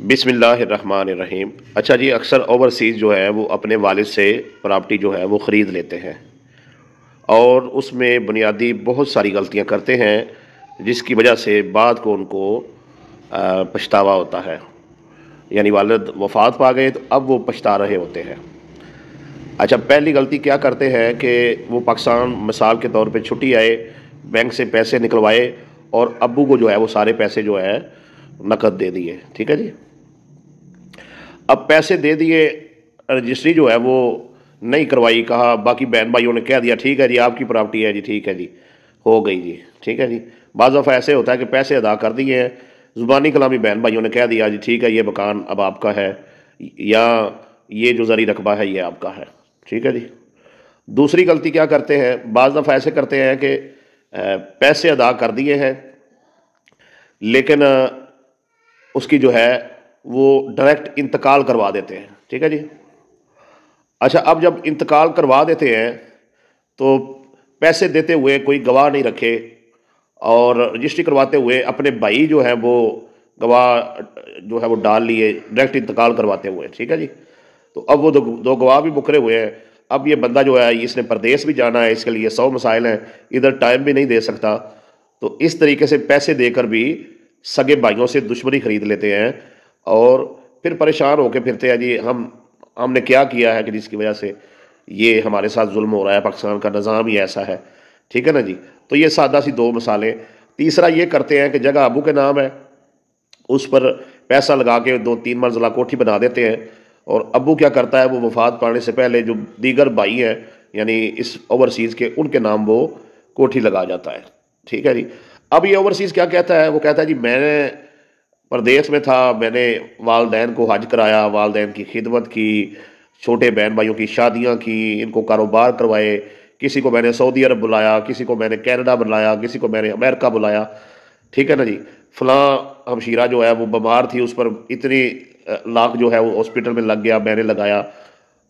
بسم اللہ الرحمن الرحیم۔ اچھا جی، اکثر اوورسیز جو ہے وہ اپنے والد سے پراپرٹی جو ہے وہ خرید لیتے ہیں اور اس میں بنیادی بہت ساری غلطیاں کرتے ہیں جس کی وجہ سے بعد کو ان کو پچھتاوا ہوتا ہے۔ یعنی والد وفات پا گئے تو اب وہ پچھتا رہے ہوتے ہیں۔ اچھا، پہلی غلطی کیا کرتے ہیں کہ وہ پاکستان مثال کے طور پہ چھٹی آئے، بینک سے پیسے نکلوائے اور ابو کو جو ہے وہ سارے پیسے جو ہے نقد دے دیے۔ ٹھیک ہے جی، اب پیسے دے دیے، رجسٹری جو ہے وہ نہیں کروائی، کہا باقی بہن بھائیوں نے کہہ دیا ٹھیک ہے جی آپ کی پراپرٹی ہے جی، ٹھیک ہے جی ہو گئی جی، ٹھیک ہے جی۔ بعض دفعہ ایسے ہوتا ہے کہ پیسے ادا کر دیے ہیں، زبانی کلامی بہن بھائیوں نے کہہ دیا جی ٹھیک ہے یہ مکان اب آپ کا ہے یا یہ جو زرعی رقبہ ہے یہ آپ کا ہے، ٹھیک ہے جی۔ دوسری غلطی کیا کرتے ہیں، بعض دفعہ ایسے کرتے ہیں کہ پیسے ادا کر دیے ہیں لیکن اس کی جو ہے وہ ڈائریکٹ انتقال کروا دیتے ہیں۔ ٹھیک ہے جی۔ اچھا، اب جب انتقال کروا دیتے ہیں تو پیسے دیتے ہوئے کوئی گواہ نہیں رکھے اور رجسٹری کرواتے ہوئے اپنے بھائی جو ہے وہ گواہ جو ہے وہ ڈال لیے ڈائریکٹ انتقال کرواتے ہوئے۔ ٹھیک ہے جی، تو اب وہ دو گواہ بھی مکرے ہوئے ہیں۔ اب یہ بندہ جو ہے اس نے پردیس بھی جانا ہے، اس کے لیے 100 مسائل ہیں، ادھر ٹائم بھی نہیں دے سکتا، تو اس طریقے سے پیسے دے کر بھی سگے بھائیوں سے دشمنی خرید لیتے ہیں اور پھر پریشان ہو کے پھرتے ہیں جی ہم نے کیا ہے کہ جس کی وجہ سے یہ ہمارے ساتھ ظلم ہو رہا ہے، پاکستان کا نظام ہی ایسا ہے۔ ٹھیک ہے نا جی، تو یہ سادہ سی دو مثالیں۔ تیسرا یہ کرتے ہیں کہ جگہ ابو کے نام ہے، اس پر پیسہ لگا کے 2-3 منزلہ کوٹھی بنا دیتے ہیں اور ابو کیا کرتا ہے، وہ وفات پانے سے پہلے جو دیگر بھائی ہیں یعنی اس اوورسیز کے، ان کے نام وہ کوٹھی لگا جاتا ہے۔ ٹھیک ہے جی، اب یہ اوورسیز کیا کہتا ہے، وہ کہتا ہے جی میں نے پردیس میں تھا، میں نے والدین کو حج کرایا، والدین کی خدمت کی، چھوٹے بہن بھائیوں کی شادیاں کی، ان کو کاروبار کروائے، کسی کو میں نے سعودی عرب بلایا، کسی کو میں نے کینیڈا بلایا، کسی کو میں نے امریکہ بلایا۔ ٹھیک ہے نا جی، فلاں ہمشیرہ جو ہے وہ بیمار تھی، اس پر اتنی لاکھ جو ہے وہ ہاسپٹل میں لگ گیا، میں نے لگایا۔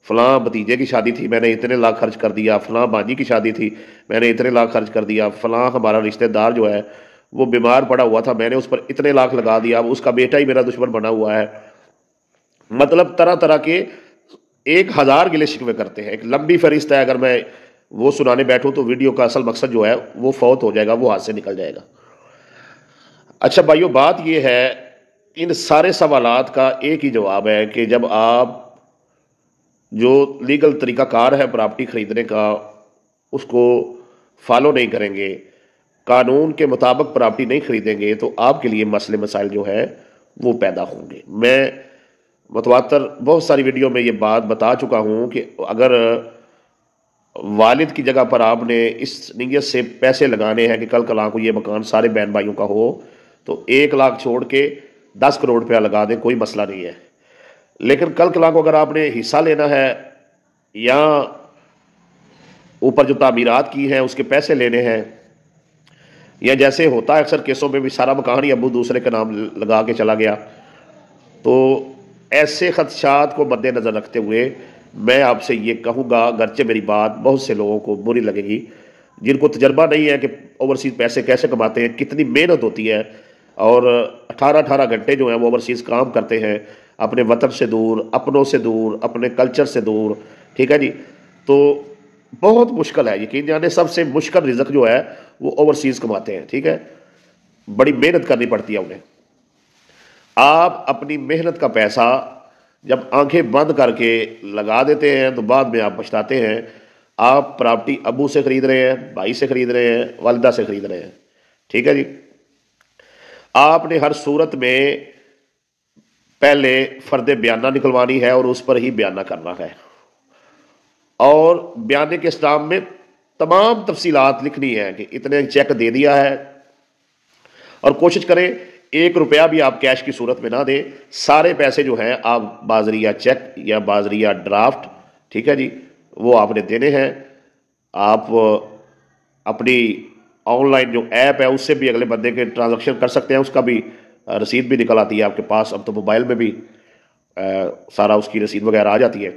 فلاں بھتیجے کی شادی تھی، میں نے اتنے لاکھ خرچ کر دیا۔ فلاں بانجی کی شادی تھی، میں نے اتنے لاکھ خرچ کر دیا۔ فلاں ہمارا رشتہ دار جو ہے وہ بیمار پڑا ہوا تھا، میں نے اس پر اتنے لاکھ لگا دیا، اب اس کا بیٹا ہی میرا دشمن بنا ہوا ہے۔ مطلب طرح طرح کے 1000 گلے شکوے کرتے ہیں، ایک لمبی فہرست ہے، اگر میں وہ سنانے بیٹھوں تو ویڈیو کا اصل مقصد جو ہے وہ فوت ہو جائے گا، وہ ہاتھ سے نکل جائے گا۔ اچھا بھائیو، بات یہ ہے ان سارے سوالات کا ایک ہی جواب ہے کہ جب آپ جو لیگل طریقہ کار ہے پراپرٹی خریدنے کا اس کو فالو نہیں کریں گے، قانون کے مطابق پراپرٹی نہیں خریدیں گے، تو آپ کے لیے مسئلے مسائل جو ہے وہ پیدا ہوں گے۔ میں متواتر بہت ساری ویڈیو میں یہ بات بتا چکا ہوں کہ اگر والد کی جگہ پر آپ نے اس نیت سے پیسے لگانے ہیں کہ کل کل کو یہ مکان سارے بہن بھائیوں کا ہو، تو 1 لاکھ چھوڑ کے 10 کروڑ روپیہ لگا دیں، کوئی مسئلہ نہیں ہے۔ لیکن کل کل کو اگر آپ نے حصہ لینا ہے یا اوپر جو تعمیرات کی ہیں اس کے پیسے لینے ہیں، یا جیسے ہوتا ہے اکثر کیسوں میں بھی سارا مکان ہی ابو دوسرے کا نام لگا کے چلا گیا، تو ایسے خدشات کو مد نظر رکھتے ہوئے میں آپ سے یہ کہوں گا، اگرچہ میری بات بہت سے لوگوں کو بری لگے گی، جن کو تجربہ نہیں ہے کہ اوورسیز پیسے کیسے کماتے ہیں، کتنی محنت ہوتی ہے، اور 18 گھنٹے جو ہیں وہ اوورسیز کام کرتے ہیں، اپنے وطن سے دور، اپنوں سے دور، اپنے کلچر سے دور۔ ٹھیک ہے جی، تو بہت مشکل ہے، یقین جانے سب سے مشکل رزق جو ہے وہ اوورسیز کماتے ہیں۔ ٹھیک ہے، بڑی محنت کرنی پڑتی ہے انہیں۔ آپ اپنی محنت کا پیسہ جب آنکھیں بند کر کے لگا دیتے ہیں تو بعد میں آپ پچھتاتے ہیں۔ آپ پراپرٹی ابو سے خرید رہے ہیں، بھائی سے خرید رہے ہیں، والدہ سے خرید رہے ہیں۔ ٹھیک ہے جی، آپ نے ہر صورت میں پہلے فرد بیانہ نکلوانی ہے اور اس پر ہی بیانہ کرنا ہے، اور بیانے کے اسٹامپ میں تمام تفصیلات لکھنی ہے کہ اتنے چیک دے دیا ہے، اور کوشش کریں 1 روپیہ بھی آپ کیش کی صورت میں نہ دیں، سارے پیسے جو ہیں آپ بازریہ چیک یا بازریہ ڈرافٹ، ٹھیک ہے جی، وہ آپ نے دینے ہیں۔ آپ اپنی آن لائن جو ایپ ہے اس سے بھی اگلے بندے کے ٹرانزیکشن کر سکتے ہیں، اس کا بھی رسید بھی نکل آتی ہے آپ کے پاس، اب تو موبائل میں بھی سارا اس کی رسید وغیرہ آ جاتی ہے۔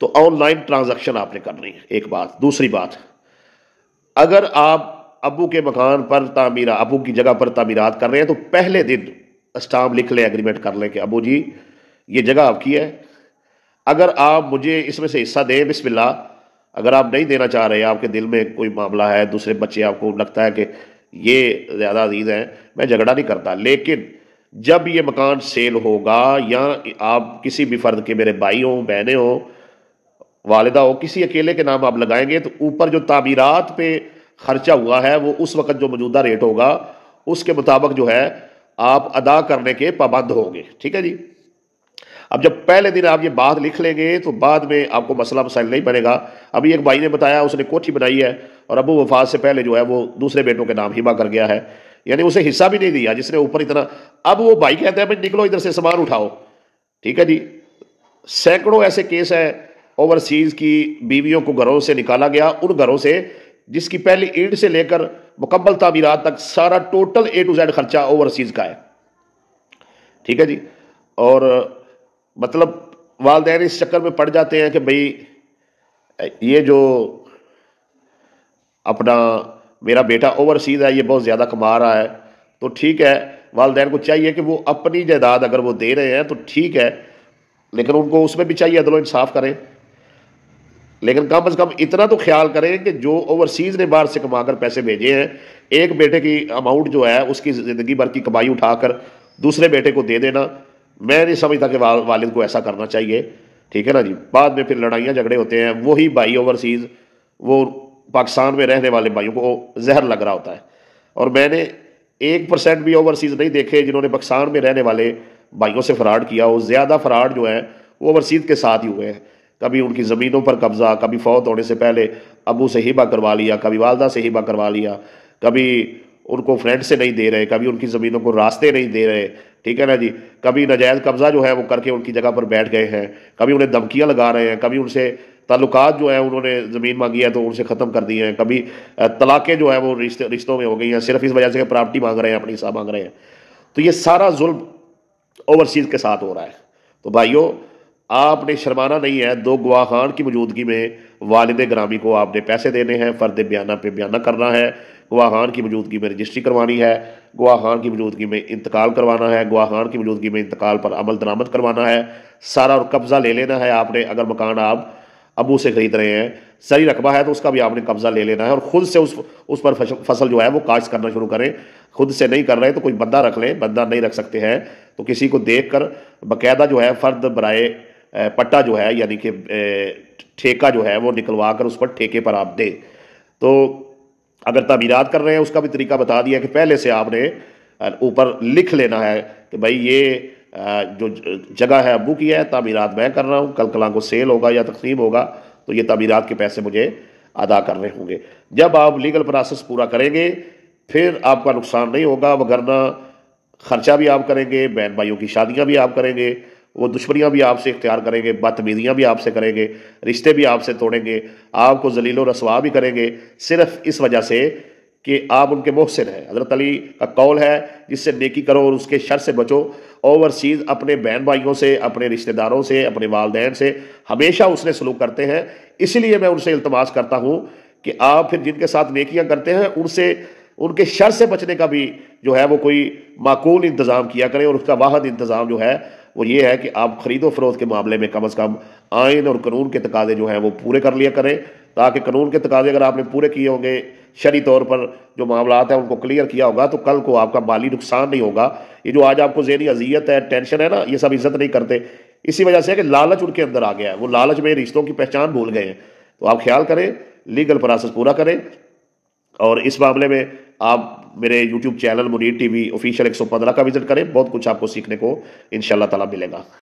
تو آن لائن ٹرانزیکشن آپ نے کرنی ہے، ایک بات۔ دوسری بات، اگر آپ ابو کے مکان پر ابو کی جگہ پر تعمیرات کر رہے ہیں تو پہلے دن اسٹامپ لکھ لیں، ایگریمنٹ کر لیں کہ ابو جی یہ جگہ آپ کی ہے، اگر آپ مجھے اس میں سے حصہ دیں بسم اللہ، اگر آپ نہیں دینا چاہ رہے، آپ کے دل میں کوئی معاملہ ہے، دوسرے بچے آپ کو لگتا ہے کہ یہ زیادہ عزیز ہیں، میں جھگڑا نہیں کرتا، لیکن جب یہ مکان سیل ہوگا یا آپ کسی بھی فرد کے، میرے بھائی ہوں، بہنیں ہوں، والدہ ہو، کسی اکیلے کے نام آپ لگائیں گے تو اوپر جو تعمیرات پہ خرچہ ہوا ہے وہ اس وقت جو موجودہ ریٹ ہوگا اس کے مطابق جو ہے آپ ادا کرنے کے پابند ہوں گے، ٹھیک ہے جی۔ اب جب پہلے دن آپ یہ بات لکھ لیں گے تو بعد میں آپ کو مسئلہ مسائل نہیں بنے گا۔ ابھی ایک بھائی نے بتایا اس نے کوٹھی بنائی ہے اور ابو وفات سے پہلے جو ہے وہ دوسرے بیٹوں کے نام ہبہ کر گیا ہے، یعنی اسے حصہ بھی نہیں دیا جس نے اوپر اتنا۔ اب وہ بھائی کہتا ہے بھائی نکلو ادھر سے سامان اٹھاؤ، ٹھیک ہے جی۔ سینکڑوں ایسے کیس ہیں اوورسیز کی بیویوں کو گھروں سے نکالا گیا، ان گھروں سے جس کی پہلی اینٹ سے لے کر مکمل تعمیرات تک سارا ٹوٹل اے ٹو زیڈ خرچہ اوورسیز کا ہے، ٹھیک ہے جی۔ اور مطلب والدین اس چکر میں پڑ جاتے ہیں کہ بھئی یہ جو اپنا میرا بیٹا اوورسیز ہے یہ بہت زیادہ کما رہا ہے، تو ٹھیک ہے، والدین کو چاہیے کہ وہ اپنی جائیداد اگر وہ دے رہے ہیں تو ٹھیک ہے، لیکن ان کو اس میں بھی چاہیے عدل و انصاف کریں، لیکن کم از کم اتنا تو خیال کریں کہ جو اوورسیز نے باہر سے کما کر پیسے بھیجے ہیں، ایک بیٹے کی اماؤنٹ جو ہے اس کی زندگی بھر کی کمائی اٹھا کر دوسرے بیٹے کو دے دینا، میں نہیں سمجھتا کہ والد کو ایسا کرنا چاہیے، ٹھیک ہے نا جی۔ بعد میں پھر لڑائیاں جھگڑے ہوتے ہیں، وہی بھائی اوورسیز وہ پاکستان میں رہنے والے بھائیوں کو زہر لگ رہا ہوتا ہے، اور میں نے 1% بھی اوورسیز نہیں دیکھے جنہوں نے پاکستان میں رہنے والے بھائیوں سے فراڈ کیا ہو۔ زیادہ فراڈ جو ہے وہ اوورسیز کے ساتھ ہی ہوئے ہیں، کبھی ان کی زمینوں پر قبضہ، کبھی فوت ہونے سے پہلے ابو سے ہبہ کروا لیا، کبھی والدہ سے ہبہ کروا لیا، کبھی ان کو فرینڈ سے نہیں دے رہے، کبھی ان کی زمینوں کو راستے نہیں دے رہے، ٹھیک ہے نا جی۔ کبھی ناجائز قبضہ جو ہے وہ کر کے ان کی جگہ پر بیٹھ گئے ہیں، کبھی انہیں دھمکیاں لگا رہے ہیں، کبھی ان سے تعلقات جو ہیں انہوں نے زمین مانگی ہے تو ان سے ختم کر دی ہیں، کبھی طلاقیں جو ہیں وہ رشتوں میں ہو گئی ہیں صرف اس وجہ سے کہ پراپرٹی مانگ رہے ہیں، اپنی حصہ مانگ رہے ہیں۔ تو یہ سارا ظلم اوورسیز کے ساتھ ہو رہا ہے۔ تو بھائیوں آپ نے شرمانا نہیں ہے، 2 گواہان کی موجودگی میں والد گرامی کو آپ نے پیسے دینے ہیں، فرد بیانہ پہ بیانہ کرنا ہے، گواہان کی موجودگی میں رجسٹری کروانی ہے، گواہان کی موجودگی میں انتقال کروانا ہے، گواہان کی موجودگی میں انتقال پر عمل درآمد کروانا ہے، سارا اور قبضہ لے لینا ہے آپ نے۔ اگر مکان آپ ابو سے خرید رہے ہیں، صحیح رقبہ ہے تو اس کا بھی آپ نے قبضہ لے لینا ہے، اور خود سے اس پر فصل جو ہے وہ کاشت کرنا شروع کریں۔ خود سے نہیں کر رہے تو کوئی بندہ رکھ لیں، بندہ نہیں رکھ سکتے ہیں تو کسی کو دیکھ کر باقاعدہ جو ہے فرد برائے پٹا جو ہے یعنی کہ ٹھیکہ جو ہے وہ نکلوا کر اس پر ٹھیکے پر آپ دیں۔ تو اگر تعمیرات کر رہے ہیں اس کا بھی طریقہ بتا دیا کہ پہلے سے آپ نے اوپر لکھ لینا ہے کہ بھائی یہ جو جگہ ہے ابو کی ہے، تعمیرات میں کر رہا ہوں، کل کلاں کو سیل ہوگا یا تقسیم ہوگا تو یہ تعمیرات کے پیسے مجھے ادا کرنے ہوں گے۔ جب آپ لیگل پروسیس پورا کریں گے پھر آپ کا نقصان نہیں ہوگا، وگرنہ خرچہ بھی آپ کریں گے، بہن بھائیوں کی شادیاں بھی آپ کریں گے، وہ دشمنیاں بھی آپ سے اختیار کریں گے، بدتمیزیاں بھی آپ سے کریں گے، رشتے بھی آپ سے توڑیں گے، آپ کو ذلیل و رسوا بھی کریں گے، صرف اس وجہ سے کہ آپ ان کے محسن ہیں۔ حضرت علی کا قول ہے جس سے نیکی کرو اور اس کے شر سے بچو۔ اوورسیز اپنے بہن بھائیوں سے، اپنے رشتہ داروں سے، اپنے والدین سے ہمیشہ اس نے سلوک کرتے ہیں، اس لیے میں ان سے التماس کرتا ہوں کہ آپ پھر جن کے ساتھ نیکیاں کرتے ہیں ان کے شر سے بچنے کا بھی جو ہے وہ کوئی معقول انتظام کیا کریں، اور اس کا واحد انتظام جو ہے وہ یہ ہے کہ آپ خرید و فروخت کے معاملے میں کم از کم آئین اور قانون کے تقاضے جو ہیں وہ پورے کر لیا کریں، تاکہ قانون کے تقاضے اگر آپ نے پورے کیے ہوں گے، شرعی طور پر جو معاملات ہیں ان کو کلیئر کیا ہوگا تو کل کو آپ کا مالی نقصان نہیں ہوگا۔ یہ جو آج آپ کو ذہنی اذیت ہے، ٹینشن ہے نا، یہ سب عزت نہیں کرتے، اسی وجہ سے ہے کہ لالچ ان کے اندر آ گیا ہے، وہ لالچ میں رشتوں کی پہچان بھول گئے ہیں۔ تو آپ خیال کریں، لیگل پروسیس پورا کریں، اور اس معاملے میں آپ میرے YouTube channel Munir T V official 115 کا وزٹ کریں، بہت کچھ آپ کو سیکھنے کو انشاءاللہ تعالی ملے گا۔